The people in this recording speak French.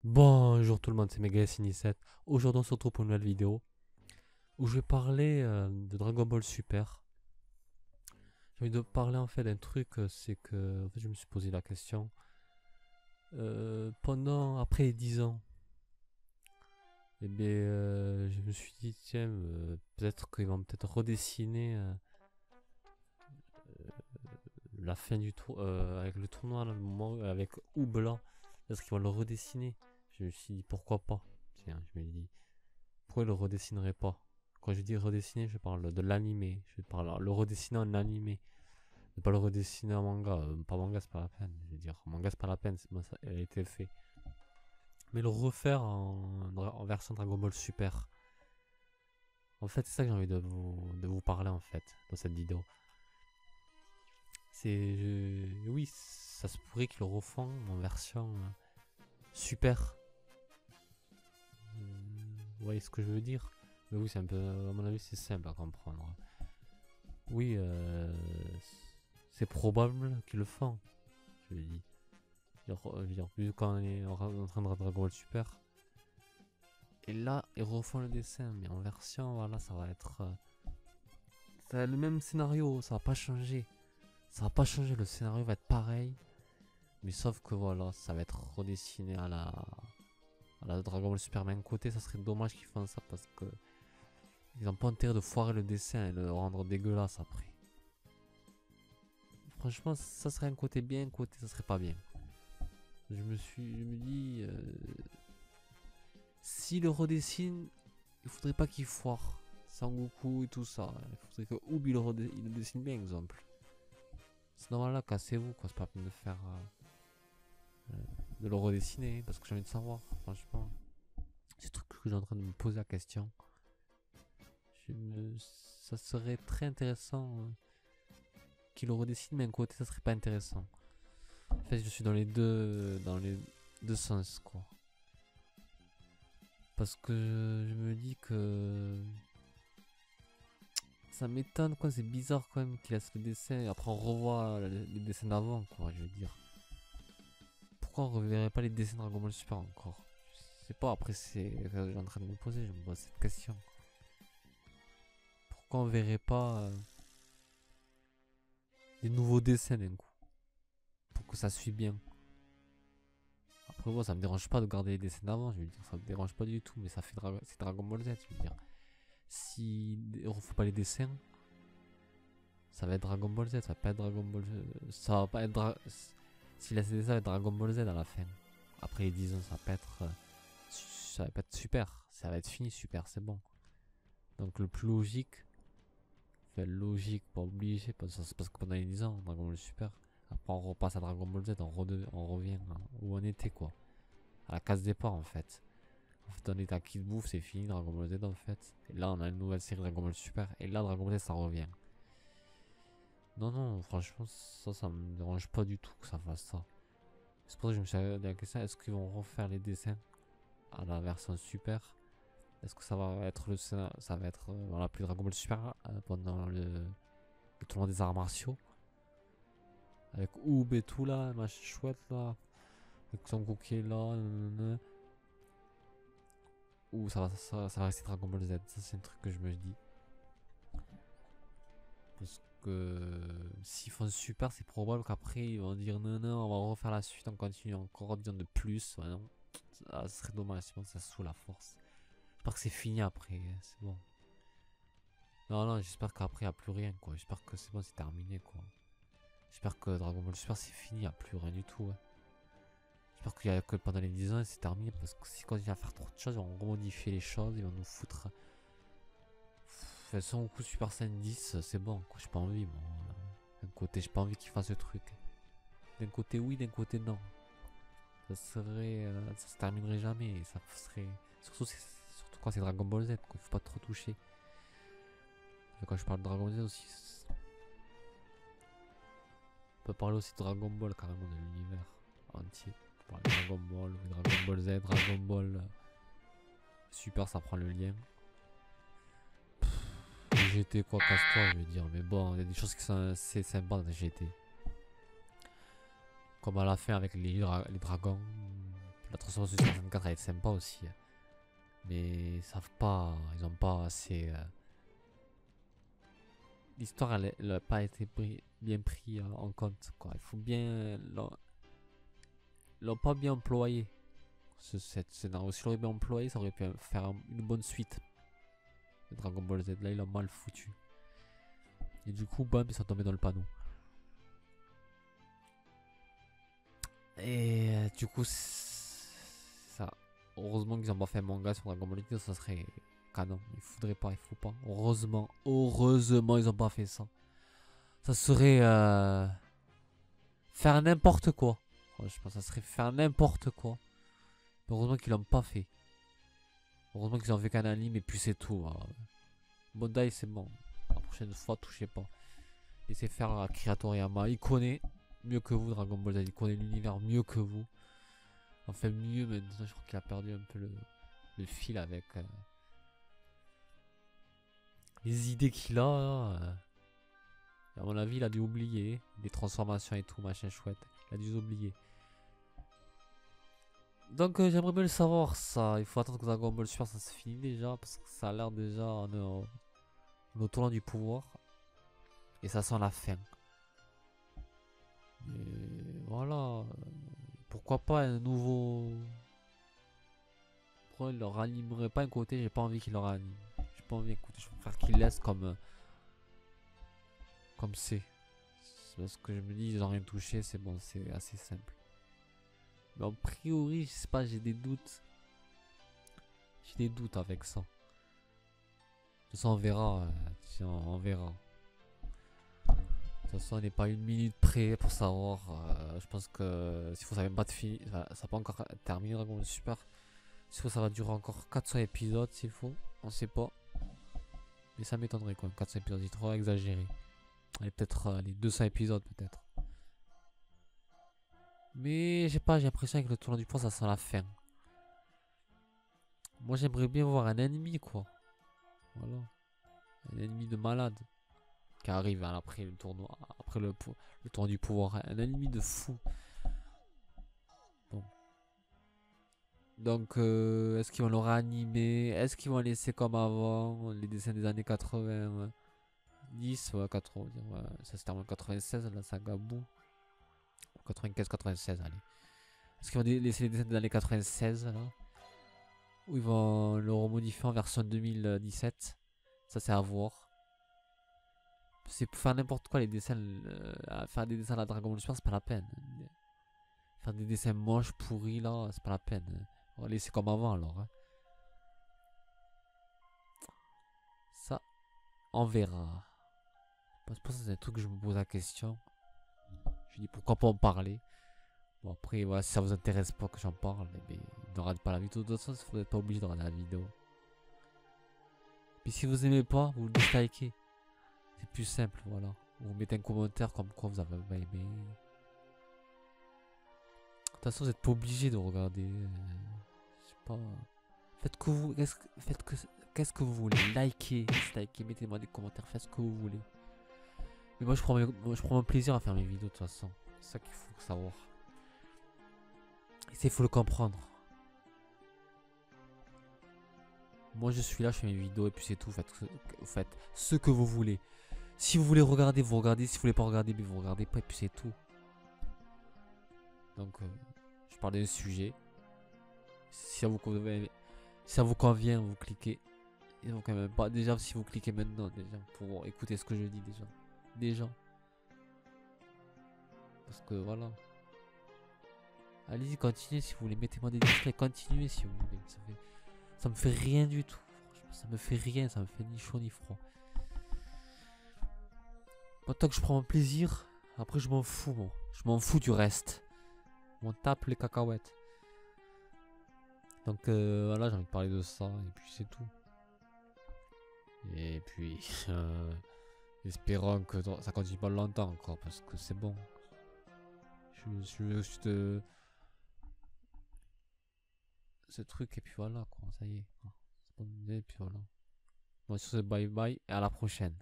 Bonjour tout le monde, c'est MegaSini7. Aujourd'hui on se retrouve pour une nouvelle vidéo où je vais parler de Dragon Ball Super. J'ai envie de parler en fait d'un truc, c'est que en fait, je me suis posé la question. Après les 10 ans, je me suis dit tiens, peut-être qu'ils vont peut-être redessiner la fin du tour avec le tournoi là, le moment, avec Oubla. Est-ce qu'ils vont le redessiner? Je me suis dit pourquoi pas. Tiens, je me dis pourquoi ils le redessineraient pas? Quand je dis redessiner, je parle de l'animé. Je parle le redessiner en animé. Ne pas le redessiner en manga. Pas manga, c'est pas la peine. Je veux dire, manga, c'est pas la peine. Bon, ça, elle a été fait. Mais le refaire en version Dragon Ball Super. En fait, c'est ça que j'ai envie de vous parler en fait dans cette vidéo. Oui, ça se pourrait qu'ils le refont en version Super. Vous voyez ce que je veux dire? Mais oui, c'est un peu, à mon avis, c'est simple à comprendre. Oui, c'est probable qu'ils le font. Je lui dis. Vu quand on est en train de Dragon Ball Super. Et là, ils refont le dessin, mais en version, voilà, ça va être. Ça va être le même scénario, ça va pas changer. Ça va pas changer, le scénario va être pareil. Mais sauf que voilà, ça va être redessiné à la Dragon Ball Super. Mais d'un côté, ça serait dommage qu'ils fassent ça parce que. Ils ont pas intérêt de foirer le dessin et le rendre dégueulasse après. Franchement, ça serait un côté bien, un côté ça serait pas bien. Je me dis, si le redessine, il faudrait pas qu'il foire Sangoku et tout ça. Il faudrait que Ubi il le dessine bien, exemple. Sinon, là, cassez-vous, quoi. C'est pas la peine de faire. De le redessiner, parce que j'ai envie de savoir, franchement. C'est le truc que j'ai en train de me poser la question. Ça serait très intéressant qu'il le redessine, mais d'un côté, ça serait pas intéressant. En fait, je suis dans les deux sens, quoi. Parce que je me dis que ça m'étonne, quoi. C'est bizarre quand même qu'il laisse le dessin et après on revoit les dessins d'avant, quoi. Je veux dire, pourquoi on reverrait pas les dessins de Dragon Ball Super encore? Je sais pas. Après, je suis en train de me poser, je me pose cette question. Pourquoi on verrait pas des nouveaux dessins d'un coup pour que ça suit bien? Après, moi, ça me dérange pas de garder les dessins d'avant. Je veux dire, ça me dérange pas du tout, mais ça fait c'est Dragon Ball Z. Je veux dire, si on refait pas les dessins, ça va être Dragon Ball Z, ça va pas être Dragon Ball Z. Ça va pas être. S'il a cédé ça, va être Dragon Ball Z à la fin. Après les 10 ans, ça va pas être. Ça va pas être super. Ça va être fini, super, c'est bon. Donc le plus logique. Enfin, logique, pas obligé, parce que pendant les 10 ans, Dragon Ball Super. Après, on repasse à Dragon Ball Z, on revient où on était, quoi. À la case départ, en fait. En fait, on est à Kid Bouffe, c'est fini, Dragon Ball Z, en fait. Et là, on a une nouvelle série Dragon Ball Super. Et là, Dragon Ball Z, ça revient. Non, non, franchement, ça me dérange pas du tout que ça fasse ça. C'est pour ça que je me suis posé la question, est-ce qu'ils vont refaire les dessins à la version super? Est-ce que ça va être ça va être on n'a plus Dragon Ball Super pendant le tournoi des arts martiaux avec Oob et tout là, machin chouette là, avec son cookie là, nanana. Ou ça va rester Dragon Ball Z? Ça c'est un truc que je me dis. Parce que s'ils font super, c'est probable qu'après ils vont dire non, non, on va refaire la suite, on continue encore bien de plus. Ouais, non, ça serait dommage, sinon ça se fout la force. J'espère que c'est fini après, c'est bon. Non, non, j'espère qu'après il n'y a plus rien, quoi. J'espère que c'est bon, c'est terminé, quoi. J'espère que Dragon Ball Super c'est fini, il n'y a plus rien du tout, ouais. J'espère qu'il y a que pendant les 10 ans c'est terminé, parce que si quand il va faire trop de choses, ils vont remodifier les choses, ils vont nous foutre. Enfin, son coup Super Saiyan 10, c'est bon, quoi. J'ai pas envie, moi. D'un côté, j'ai pas envie qu'il fasse ce truc. D'un côté, oui, d'un côté, non. Ça se terminerait jamais. Ça serait. Surtout quand c'est Dragon Ball Z, qu'il faut pas trop toucher. Et quand je parle de Dragon Ball Z aussi, on peut parler aussi de Dragon Ball carrément de l'univers entier. On peut parler de Dragon Ball, Dragon Ball Z, Dragon Ball Super, ça prend le lien. GT quoi, casse-toi, je veux dire. Mais bon, il y a des choses qui sont assez sympas dans GT. Comme à la fin avec les dragons. La transformation Super 64 elle est sympa aussi. Mais ils savent pas, ils ont pas assez. L'histoire elle a pas été bien pris en compte quoi. Il faut bien. Ils l'ont pas bien employé. Cette scénario, si l'aurait bien employé, ça aurait pu faire une bonne suite. Le Dragon Ball Z, là, il a mal foutu. Et du coup, bam, ils sont tombés dans le panneau. Et du coup, ça. Heureusement qu'ils ont pas fait un manga sur Dragon Ball Z, ça serait canon. Il faudrait pas, il faut pas. Heureusement, ils ont pas fait ça. Ça serait faire n'importe quoi. Franchement, ça serait faire n'importe quoi. Heureusement qu'ils l'ont pas fait. Heureusement qu'ils ont fait qu'un anime et puis c'est tout. Bandai c'est bon. La prochaine fois, touchez pas. Laissez faire Akira Toriyama. Il connaît mieux que vous Dragon Ball Z. Il connaît l'univers mieux que vous. Enfin mieux maintenant. Je crois qu'il a perdu un peu le fil avec les idées qu'il a. À mon avis, il a dû oublier les transformations et tout, machin chouette. Il a dû oublier. Donc j'aimerais bien le savoir ça. Il faut attendre que Dragon Ball Super ça se finisse déjà. Parce que ça a l'air déjà au tournant du pouvoir. Et ça sent la fin. Et voilà. Pourquoi pas un nouveau. Pourquoi il leur animerait pas un côté. J'ai pas envie qu'il leur anime. J'ai pas envie d'écouter. Je préfère qu'il laisse comme c'est. Parce que je me dis ils ont rien touché. C'est bon, c'est assez simple. Mais a priori, je sais pas, j'ai des doutes. J'ai des doutes avec ça. De toute façon, on verra. On verra. De toute façon, on n'est pas une minute près pour savoir. Je pense que s'il faut, ça va même pas de fini. Ça va pas encore terminer Dragon Ball Super. S'il faut, ça va durer encore 400 épisodes s'il faut. On sait pas. Mais ça m'étonnerait quoi. 400 épisodes, c'est trop exagéré. Allez, peut-être les 200 épisodes peut-être. Mais j'ai pas, j'ai l'impression que le tournoi du point ça sent la fin. Moi j'aimerais bien voir un ennemi quoi. Voilà. Un ennemi de malade. Qui arrive après le tournoi. Après le tournoi du pouvoir. Un ennemi de fou. Bon. Donc est-ce qu'ils vont le réanimer? Est-ce qu'ils vont laisser comme avant les dessins des années 80 10 ouais 80 ouais. Ça se termine en 96 la saga Boo. 95-96 allez. Est-ce qu'ils vont laisser les dessins des années 96 là? Ou ils vont le remodifier en version 2017? Ça c'est à voir. C'est pour faire n'importe quoi les dessins. Faire des dessins à la Dragon Ball Super c'est pas la peine. Faire des dessins moches pourris là c'est pas la peine. On va laisser comme avant alors. Ça on verra. Parce que c'est un truc que je me pose la question. Je dis pourquoi pas en parler. Bon après voilà, si ça vous intéresse pas que j'en parle, mais ne regardez pas la vidéo. De toute façon vous n'êtes pas obligé de regarder la vidéo. Puis si vous aimez pas, vous le dislikez. C'est plus simple, voilà. Vous mettez un commentaire comme quoi vous avez pas aimé. De toute façon vous n'êtes pas obligé de regarder. Je sais pas. Faites que vous. Qu'est-ce que vous voulez? Likez, mettez-moi des commentaires, faites ce que vous voulez. Mais moi je prends mon plaisir à faire mes vidéos de toute façon. C'est ça qu'il faut savoir. Et ça il faut le comprendre. Moi je suis là, je fais mes vidéos et puis c'est tout. Faites ce que vous voulez. Si vous voulez regarder, vous regardez. Si vous voulez pas regarder, mais vous regardez pas et puis c'est tout. Donc je parle d'un sujet. Si ça vous convient, vous cliquez. Et donc quand même pas. Déjà si vous cliquez maintenant déjà pour écouter ce que je dis déjà. Parce que voilà. Allez-y, continuez si vous voulez. Mettez-moi des dislikes, continuez si vous voulez. Ça me fait rien du tout. Franchement, ça me fait rien. Ça me fait ni chaud ni froid. Moi, tant que je prends mon plaisir, après je m'en fous, moi. Je m'en fous du reste. On tape les cacahuètes. Donc voilà, j'ai envie de parler de ça. Et puis c'est tout. Et puis, espérons que ça continue pas longtemps encore. Parce que c'est bon. Je veux juste ce truc et puis voilà quoi, ça y est. Et puis voilà. Bon sur ce bye bye et à la prochaine.